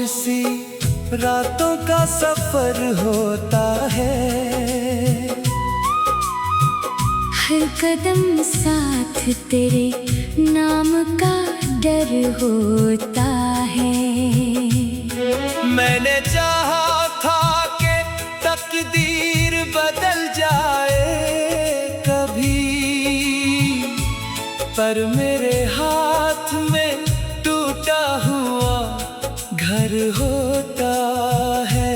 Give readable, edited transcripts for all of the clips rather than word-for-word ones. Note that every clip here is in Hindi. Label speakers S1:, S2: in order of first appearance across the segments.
S1: सी रातों का सफर होता है,
S2: हर कदम साथ तेरे नाम का डर होता है।
S1: मैंने चाहा था कि तकदीर बदल जाए कभी, पर मेरे हाथ में टूटा हुआ घर होता है।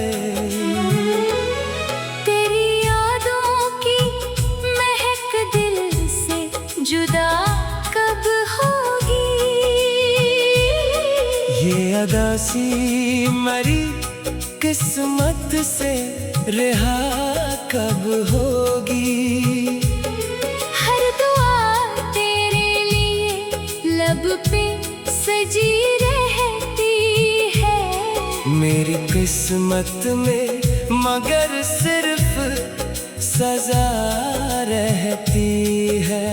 S2: तेरी यादों की महक दिल से जुदा कब होगी,
S1: ये अदा सी मरी किस्मत से रिहा कब होगी।
S2: हर दुआ तेरे लिए लब पे सजी रहती है।
S1: मेरी किस्मत में मगर सिर्फ सजा रहती है।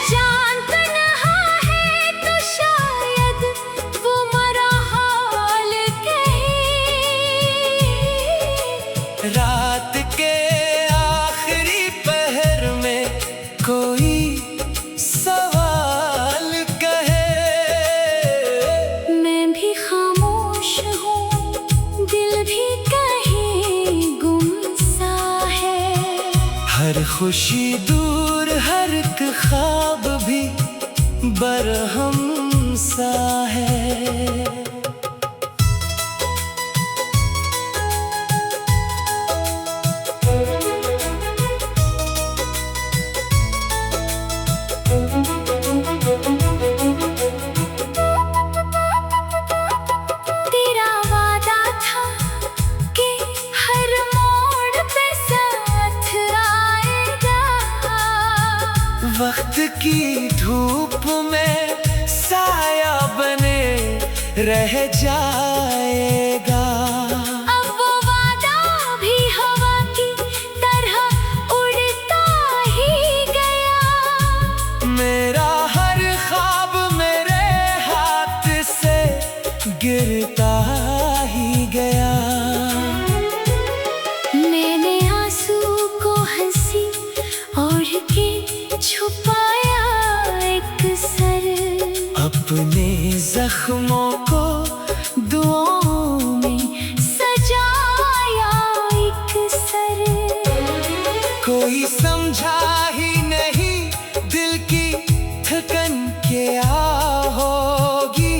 S2: जान तन्हा है तो शायद वो मरा हाल कहे,
S1: रात के आखिरी पहर में कोई सवाल कहे।
S2: मैं भी खामोश हूँ, दिल भी कहीं गुमसा है।
S1: हर खुशी दूर, हर एक ख्वाब भी बरहम सा है।
S2: तेरा वादा था कि हर मोड़ पे साथ आएगा,
S1: वक्त की धूप में साया बने रह जाएगा।
S2: अब वो वादा भी हवा की तरह उड़ता ही गया।
S1: मेरा हर ख्वाब मेरे हाथ से गिरता ही गया।
S2: मैंने आंसू को हंसी ओढ़ के छुपाया एक सर,
S1: अपने जख्मों को
S2: दुआओं में सजाया एक सर।
S1: कोई समझा ही नहीं दिल की थकन क्या होगी।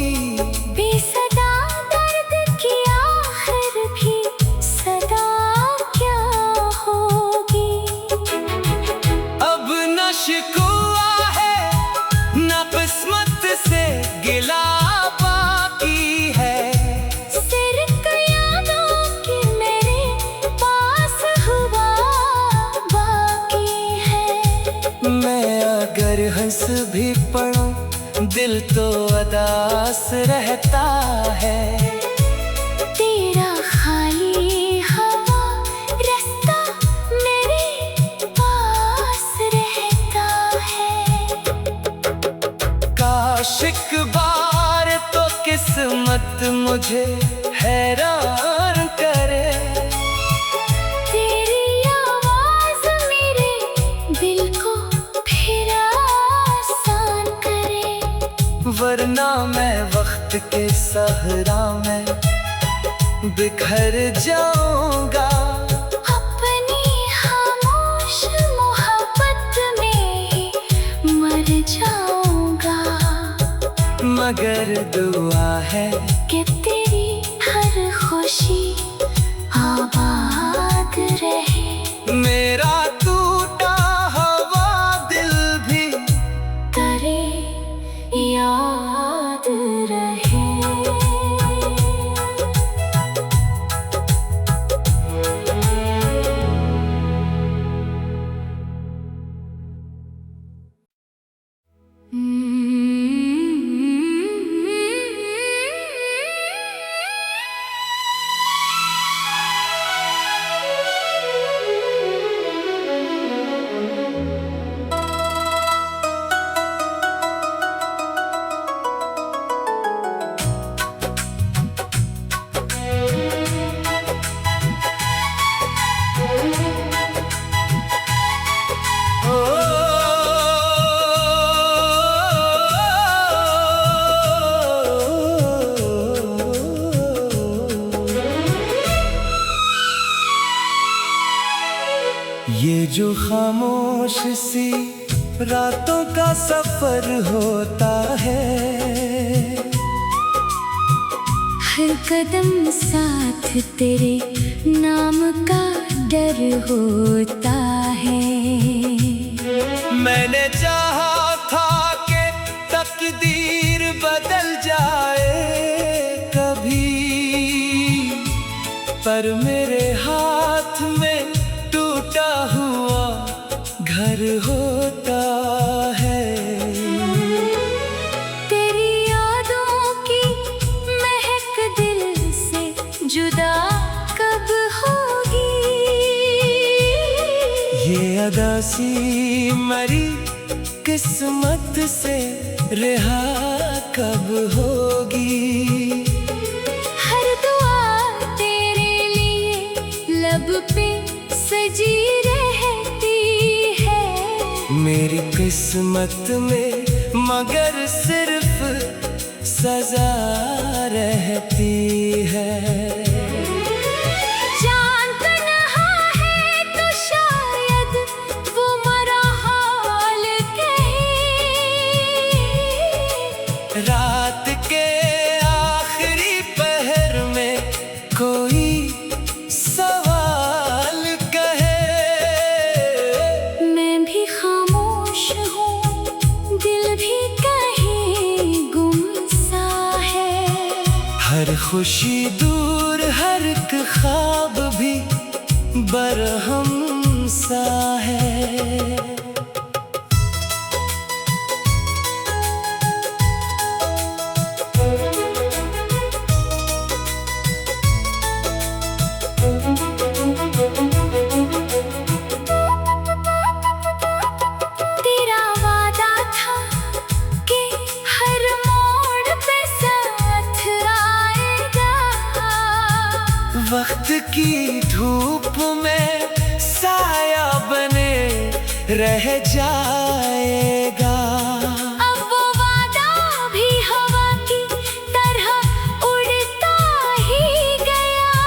S2: बेसदा दर्द की आखिर भी सदा क्या होगी।
S1: अब न शिकवा है न किस्मत से गिला बाकी है।
S2: सिर्फ यादों की मेरे पास हुआ बाकी है।
S1: मैं अगर हंस भी पड़ूं दिल तो अदास रहता है।
S2: तेरा खाली हवा रास्ता मेरे पास रहता है।
S1: काश एक बार तो किस्मत मुझे हैरान करे।
S2: तेरी आवाज मेरे दिल को फिर आसान करे,
S1: वरना मैं वक्त के सहरा में बिखर जाऊंगा।
S2: अपनी खामोश मोहब्बत में ही मर जाऊंगा।
S1: मगर दुआ है
S2: कि तेरी हर खुशी आबाद रहे।
S1: मेरा टूटा हुआ दिल भी
S2: तेरे याद रहे।
S1: ये जो खामोश सी रातों का सफर होता है,
S2: हर कदम साथ तेरे नाम का डर होता है।
S1: मैंने चाहा था कि तकदीर बदल जाए कभी, पर मेरे हाथ में टूटा हुआ घर होता है।
S2: तेरी यादों की महक दिल से जुदा कब होगी,
S1: ये अदा सी मरी किस्मत से रिहा कब होगी।
S2: हर दुआ तेरे लिए लब पे सजी रहती है।
S1: मेरी किस्मत में मगर सिर्फ सजा रहती है।
S2: जान तन्हा है तो शायद वो मरा हाल कहे।
S1: रात के आखिरी पहर में कोई सवाल कहे।
S2: मैं भी खामोश हूँ, दिल भी कहीं गुमसा है।
S1: हर खुशी दूर, हर एक ख्वाब भी बरहम सा है।
S2: तेरा वादा था कि हर मोड़ पे साथ आएगा।
S1: वक्त की धूप में साया बने रह जाएगा।
S2: अब वो वादा भी हवा की तरह उड़ता ही गया।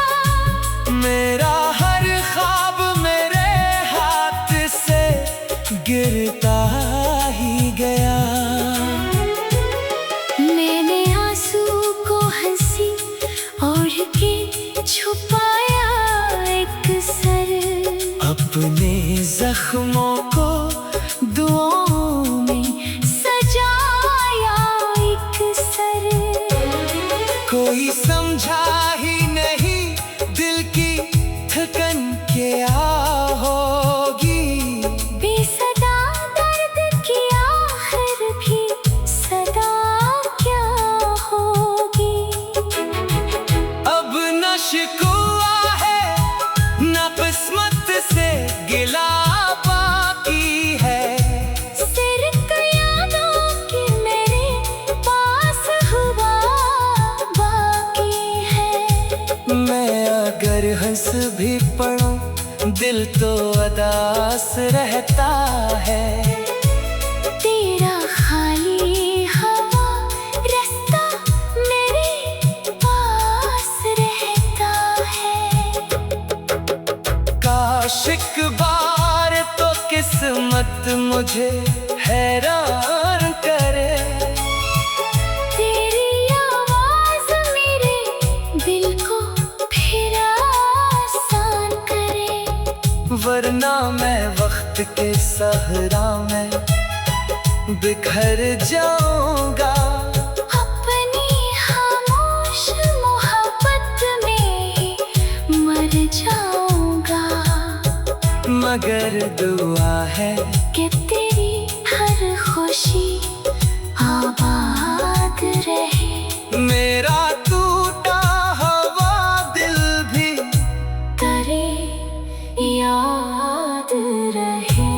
S1: मेरा हर ख्वाब मेरे हाथ से गिरता ही गया।
S2: मैंने आंसू को हंसी ओढ़ के छुपाया एक सर।
S1: अपने जख्मों को दुआओं में
S2: सजाया एक सर।
S1: कोई समझा ही नहीं दिल की थकन क्या होगी।
S2: बेसदा दर्द की आखिर भी सदा क्या होगी।
S1: अब न शिकवा है न किस्मत से गिला बाकी है।
S2: सिर्फ यादों की मेरे पास हुआ बाकी है।
S1: मैं अगर हंस भी पड़ूं दिल तो अदास रहता है।
S2: तेरा खाली हवा रास्ता मेरे पास रहता है।
S1: काश एक बार तो किस्मत मुझे हैरान करे।
S2: तेरी आवाज मेरे दिल को फिर आसान करे।
S1: वरना मैं वक्त के सहरा में बिखर जाऊंगा।
S2: अपनी खामोश मोहब्बत में ही मर जाऊंगा।
S1: मगर दुआ है
S2: कि तेरी हर खुशी आबाद रहे।
S1: मेरा टूटा हुआ दिल भी
S2: तेरे याद रहे।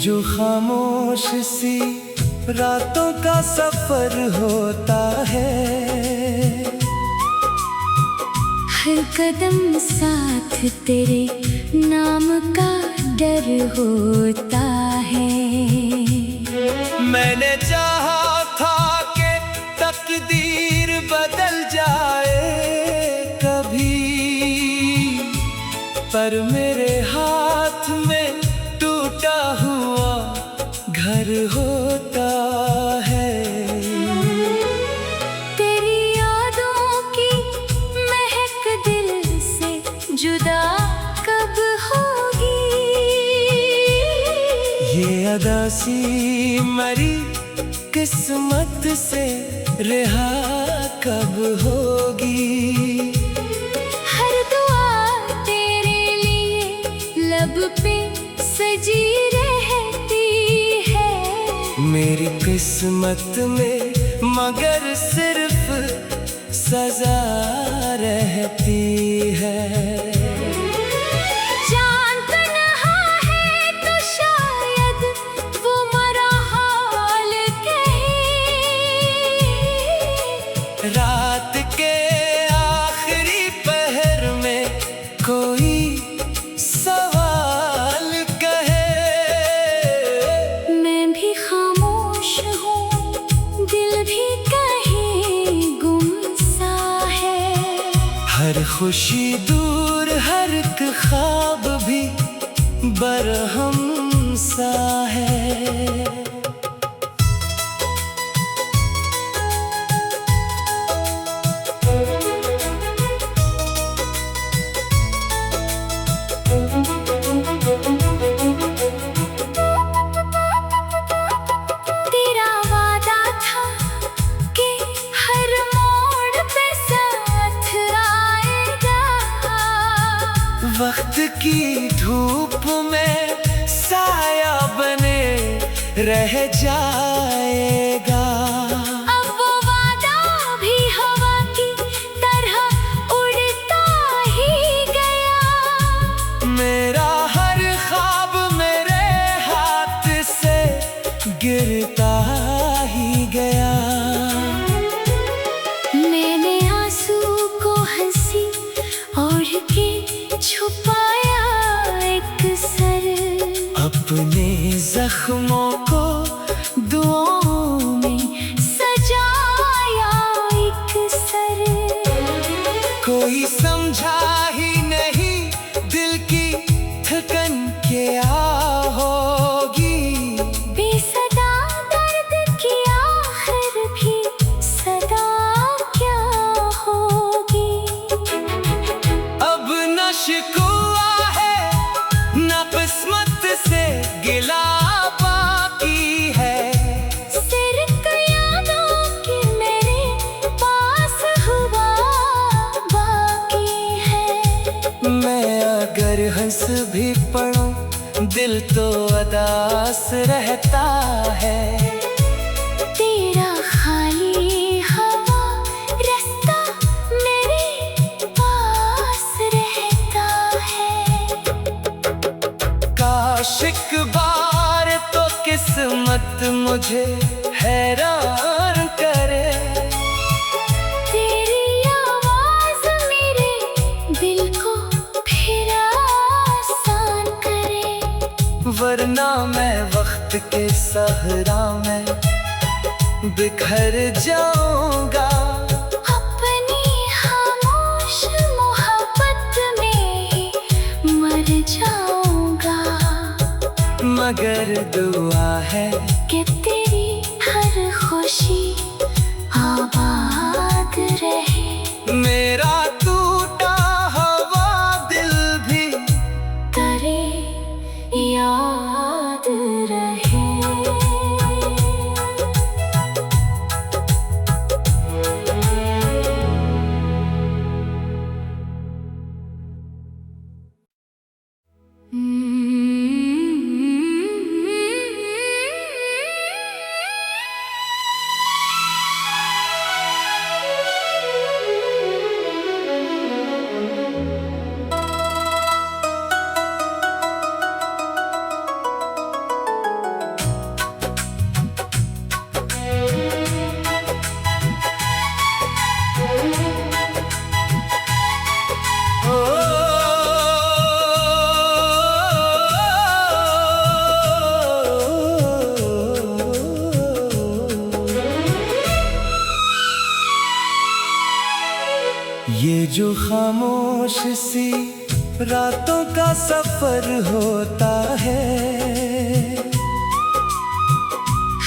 S1: जो खामोश सी रातों का सफर होता है,
S2: हर कदम साथ तेरे नाम का डर होता है।
S1: मैंने चाहा था कि तकदीर बदल जाए कभी, पर मेरे हाथ में टूटा हुआ घर होता है।
S2: तेरी यादों की महक दिल से जुदा कब होगी,
S1: ये अदासी मरी किस्मत से रिहा कब होगी।
S2: हर दुआ तेरे लिए लब पे सजी रहती है।
S1: मेरी किस्मत में मगर सिर्फ सजा रहती है।
S2: जान तन्हा है तो शायद वो मरा हाल कहे,
S1: रात के आखिरी पहर में कोई सवाल कहे।
S2: मैं भी खामोश हूँ, दिल भी कहीं गुमसा है।
S1: हर खुशी दूर, हर एक ख्वाब भी बरहम सा है।
S2: तेरा वादा था कि हर मोड़ पे साथ आएगा।
S1: वक्त की धूप में साया बने रह जाएगा।
S2: अब वो वादा भी हवा की तरह उड़ता ही गया।
S1: मेरा हर ख्वाब मेरे हाथ से गिरता ही गया।
S2: मैंने आंसू को हंसी ओढ़ के छुपाया एक सर।
S1: अपने जख्मों को दुआओं में
S2: सजाया एक सर।
S1: कोई समझा ही नहीं दिल की थकन क्या होगी।
S2: बेसदा दर्द की आखिर भी सदा क्या होगी।
S1: अब न शिकवा है न किस्मत से गिला बाकी है।
S2: सिर्फ यादों की मेरे पास हुआ बाकी है।
S1: मैं अगर हंस भी पड़ूं दिल तो अदास रहता है।
S2: तेरा खाली हवा रास्ता मेरे पास रहता है।
S1: काश एक बार तो किस्मत मुझे हैरान करे।
S2: तेरी आवाज मेरे दिल को फिर आसान करे।
S1: वरना मैं वक्त के सहरा में बिखर जाऊंगा।
S2: अपनी खामोश मोहब्बत में ही मर जाऊंगा।
S1: मगर दुआ है
S2: कि तेरी हर खुशी आबाद रहे।
S1: मेरा टूटा हुआ दिल भी
S2: तेरे याद रहे।
S1: जो खामोश सी रातों का सफर होता है।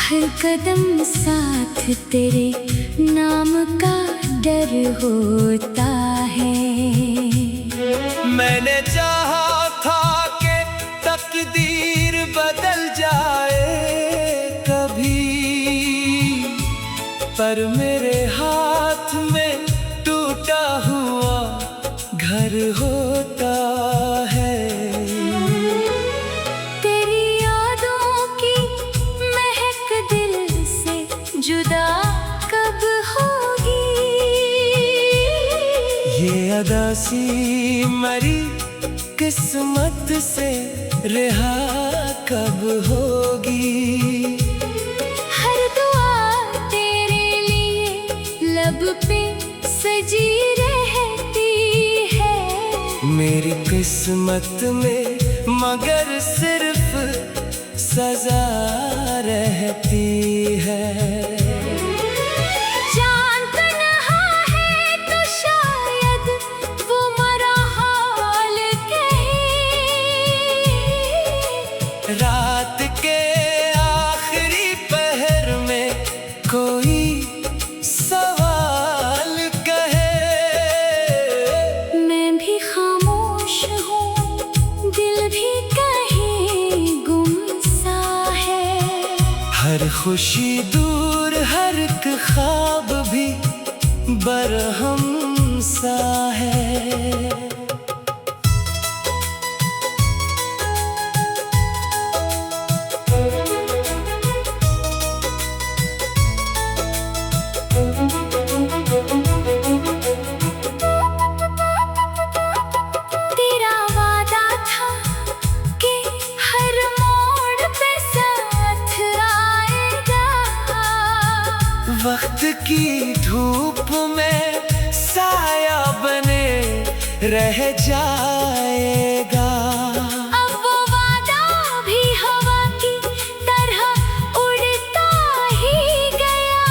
S2: हर कदम साथ तेरे नाम का डर होता है।
S1: मैंने चाहा था कि तकदीर बदल जाए कभी, पर मेरे हाथ में टूटा हुआ घर होता है।
S2: तेरी यादों की महक दिल से जुदा कब होगी?
S1: ये अदासी मरी किस्मत से रिहा कब होगी?
S2: हर दुआ तेरे लिए लब पे सजी रहती है।
S1: मेरी किस्मत में मगर सिर्फ सजा रहती है।
S2: जान तन्हा है तो शायद वो मरा हाल कहे।
S1: रात के आखिरी पहर में कोई सवाल कहे।
S2: मैं भी खामोश हूँ, दिल भी कहीं गुम सा है।
S1: हर खुशी दूर, हर एक ख्वाब भी बरहम सा है।
S2: तेरा वादा था कि हर मोड़ पे साथ आएगा।
S1: वक्त की धूप में साया बने रह जाएगा।
S2: अब वो वादा भी हवा की तरह उड़ता ही गया।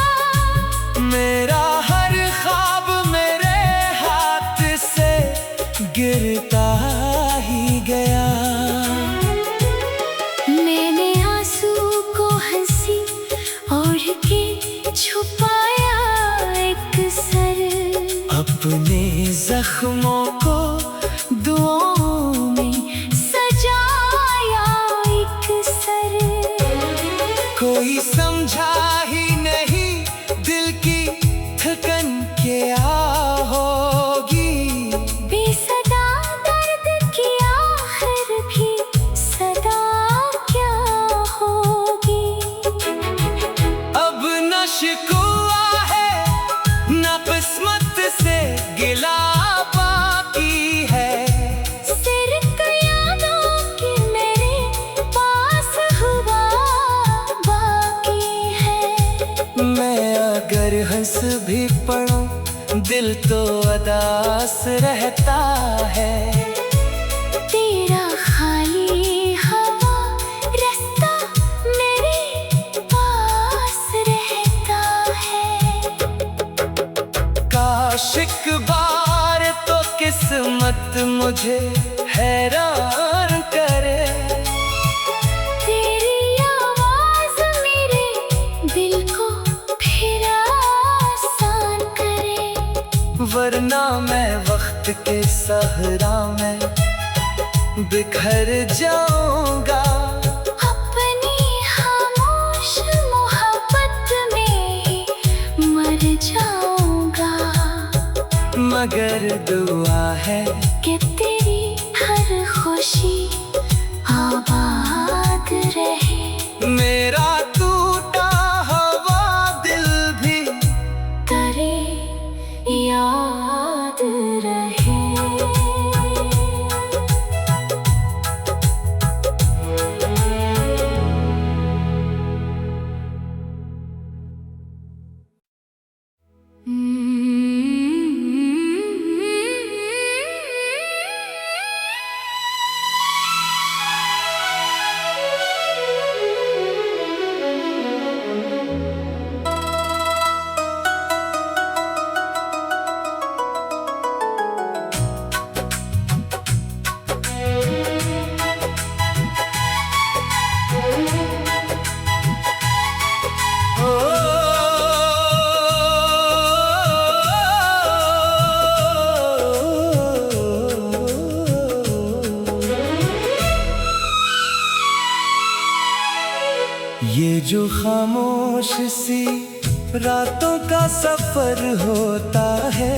S1: मेरा हर ख्वाब मेरे हाथ से गिरता ही गया।
S2: मैंने आंसू को हंसी ओढ़ के छुपाया एक सर।
S1: अपने जख्मों को दुआओं में
S2: सजाया एक सर।
S1: कोई समझा ही नहीं दिल की थकन क्या होगी।
S2: बेसदा दर्द की आखिर भी सदा क्या होगी?
S1: अब न शिकवा है न किस्मत से गिला बाकी है।
S2: सिर्फ यादों की मेरे पास हुआ बाकी है।
S1: मैं अगर हंस भी पड़ूं दिल तो अदास रहता है।
S2: तेरा खाली हवा रास्ता मेरे पास रहता है।
S1: काश एक बार तो किस्मत मुझे हैरान करे।
S2: तेरी आवाज मेरे दिल को फिर आसान करे।
S1: वरना मैं वक्त के सहरा में बिखर जाऊंगा।
S2: अपनी खामोश मोहब्बत में ही मर जाऊंगा।
S1: मगर दुआ है
S2: कि तेरी हर खुशी आबाद रहे।
S1: मेरा टूटा हुआ दिल भी
S2: करे याद रहे।
S1: जो खामोश सी रातों का सफर होता है,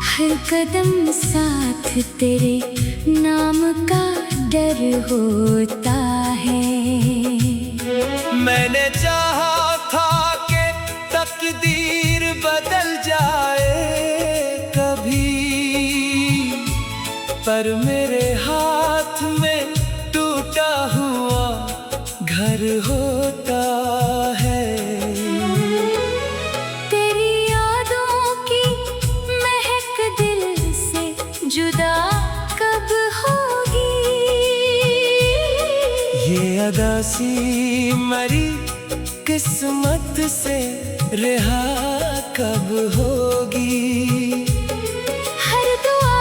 S2: हर कदम साथ तेरे नाम का डर होता है।
S1: मैंने चाहा था कि तकदीर बदल जाए कभी, पर मेरे हाथ में टूटा हुआ घर होता है।
S2: तेरी यादों की महक दिल से जुदा कब होगी,
S1: ये अदा सी मरी किस्मत से रिहा कब होगी।
S2: हर दुआ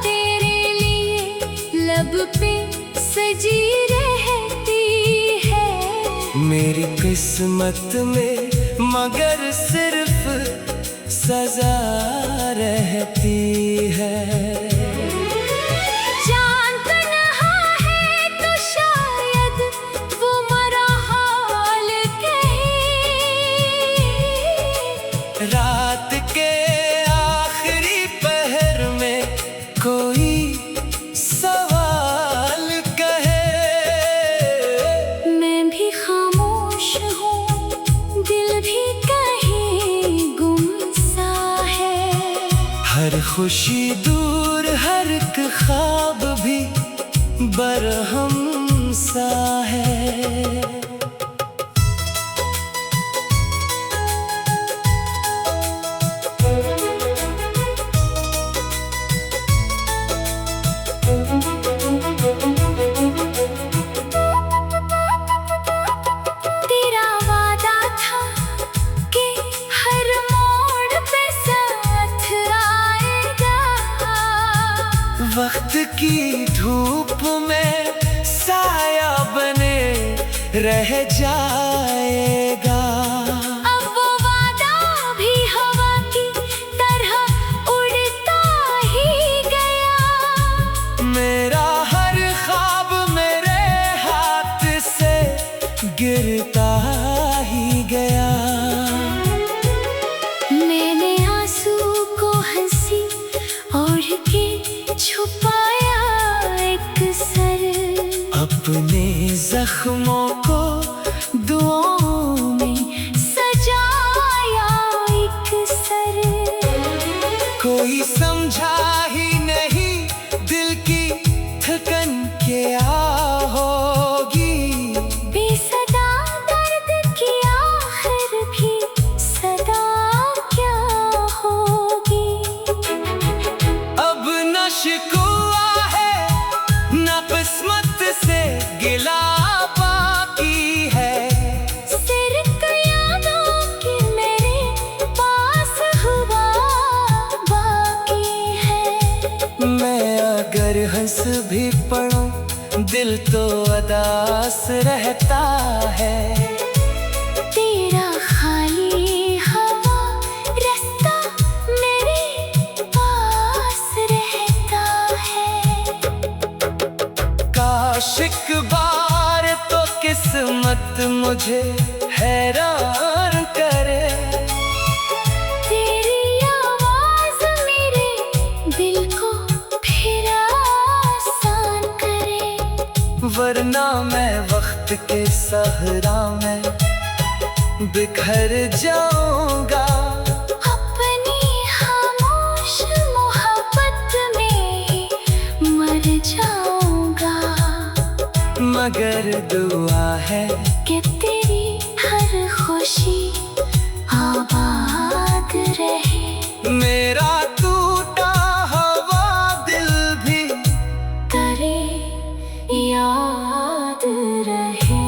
S2: तेरे लिए लब पे सजी रहती है।
S1: मेरी किस्मत में मगर सिर्फ सजा रहती है।
S2: जान तन्हा है तो शायद वो मरा हाल कहे।
S1: रात के आखिरी पहर में कोई सवाल कहे।
S2: मैं भी खामोश हूँ, दिल भी कहीं गुमसा है।
S1: हर खुशी दूर, हर एक ख्वाब भी बरहम सा है।
S2: तेरा वादा था कि हर मोड़ पे साथ आएगा।
S1: वक्त की धूप में साया बने रह जाएगा।
S2: अब वो वादा भी हवा की तरह उड़ता ही गया।
S1: मेरा हर ख्वाब मेरे हाथ से गिरता ही गया।
S2: मैंने आंसू को हंसी ओढ़ के छुपाया एक सर।
S1: अपने जख्मों को
S2: दुआओं में सजाया एक सर।
S1: कोई समझा ही नहीं दिल की थकन क्या होगी।
S2: बेसदा दर्द की आखिर भी सदा क्या होगी।
S1: अब न शिकवा है न किस्मत से गिला बाकी है।
S2: सिर्फ यादों की मेरे पास हुआ बाकी है।
S1: मैं अगर हंस भी पड़ूं दिल तो अदास रहता है।
S2: तेरा खाली हवा रास्ता मेरे पास रहता है।
S1: काश एक बार तो किस्मत मुझे हैरान करे।
S2: तेरी आवाज मेरे दिल को फिर आसान करे।
S1: वरना मैं वक्त के सहरा में बिखर जाऊंगा।
S2: अपनी खामोश मोहब्बत में ही मर जाऊंगा।
S1: मगर दुआ है
S2: कि तेरी हर खुशी आबाद रहे।
S1: मेरा टूटा हुआ दिल भी
S2: तेरे याद रहे।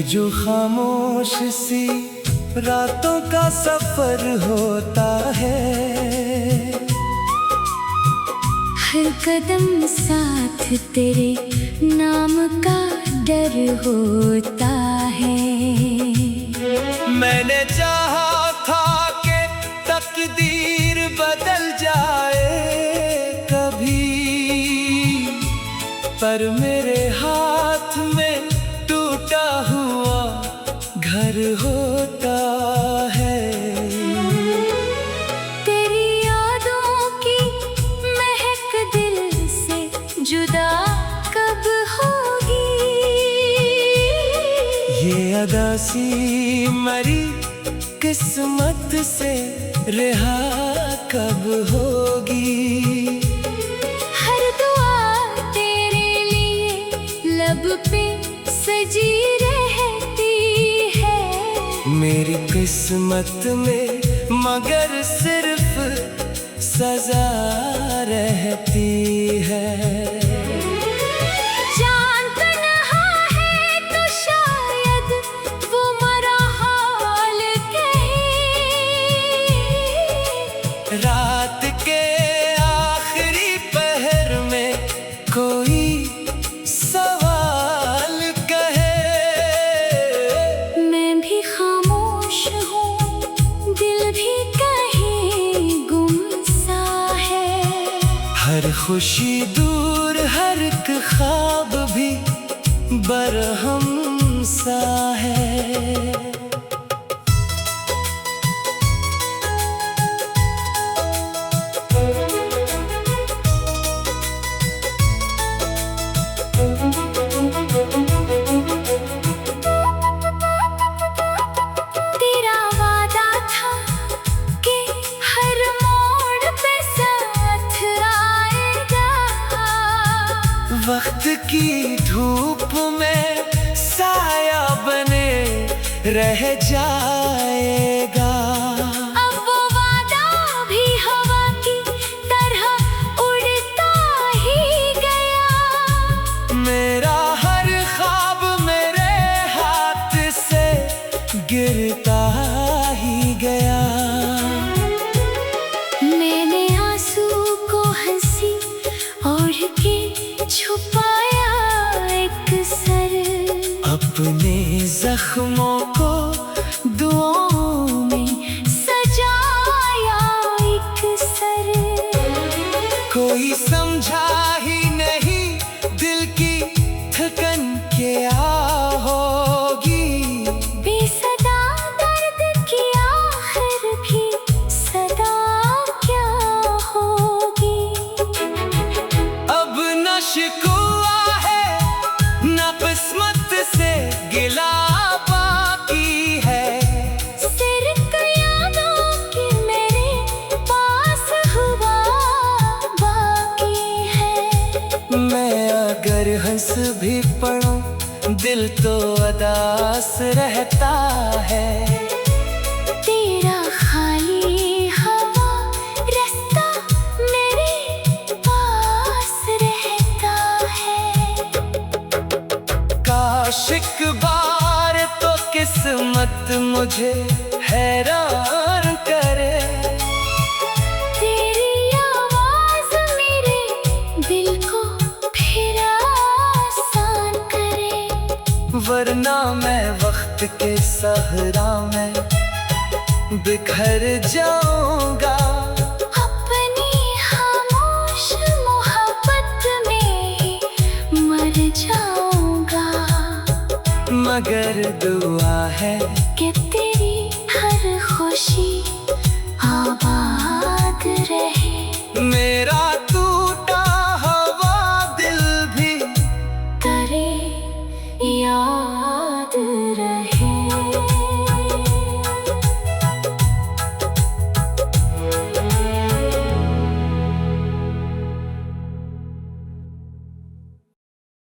S1: जो खामोश सी रातों का सफर होता है,
S2: हर कदम साथ तेरे नाम का डर होता है।
S1: मैंने चाहा था कि तकदीर बदल जाए कभी, पर मेरे हाथ में टूटा हुआ घर होता है।
S2: तेरी यादों की महक दिल से जुदा कब होगी,
S1: ये अदासी मरी किस्मत से रिहा कब होगी।
S2: हर दुआ तेरे लिए लब पे सजी रहती है।
S1: मेरी किस्मत में मगर सिर्फ सजा रहती है।
S2: जान तन्हा है तो शायद वो मरा हाल कहे,
S1: रात के आखिरी पहर में कोई सवाल कहे।
S2: मैं भी खामोश हूँ, दिल भी कहीं गुमसा है।
S1: हर खुशी दूर, हर एक ख्वाब भी बरहम सा है।
S2: तेरा वादा था कि हर मोड़ पे साथ आएगा,
S1: वक्त की धूप में साया बने रह जाएगा।
S2: अब वो वादा भी हवा की तरह उड़ता ही गया।
S1: मेरा हर ख्वाब मेरे हाथ से गिरता ही गया।
S2: मैंने आंसू को हंसी ओढ़ के छुपाया एक सर,
S1: अपने जख्मों को
S2: दुआओं में सजाया एक सर।
S1: कोई समझा ही नहीं दिल की थकन क्या होगी।
S2: बेसदा दर्द की आखिर भी सदा क्या होगी।
S1: अब न शिकवा है न किस्मत से गिला बाकी है।
S2: सिर्फ यादों की मेरे पास हुआ बाकी है।
S1: मैं अगर हंस भी पड़ूं दिल तो अदास रहता है।
S2: तेरा खाली हवा रास्ता मेरे पास रहता है।
S1: काश एक बार तो किस्मत मुझे हैरान करे।
S2: तेरी आवाज मेरे दिल को फिर आसान करे।
S1: वरना मैं वक्त के सहरा में बिखर जाऊंगा।
S2: अपनी खामोश मोहब्बत में ही मर जाऊंगा।
S1: मगर दुआ है
S2: कि तेरी हर खुशी आबाद रहे।
S1: मेरा टूटा हुआ दिल भी
S2: तेरे याद रहे।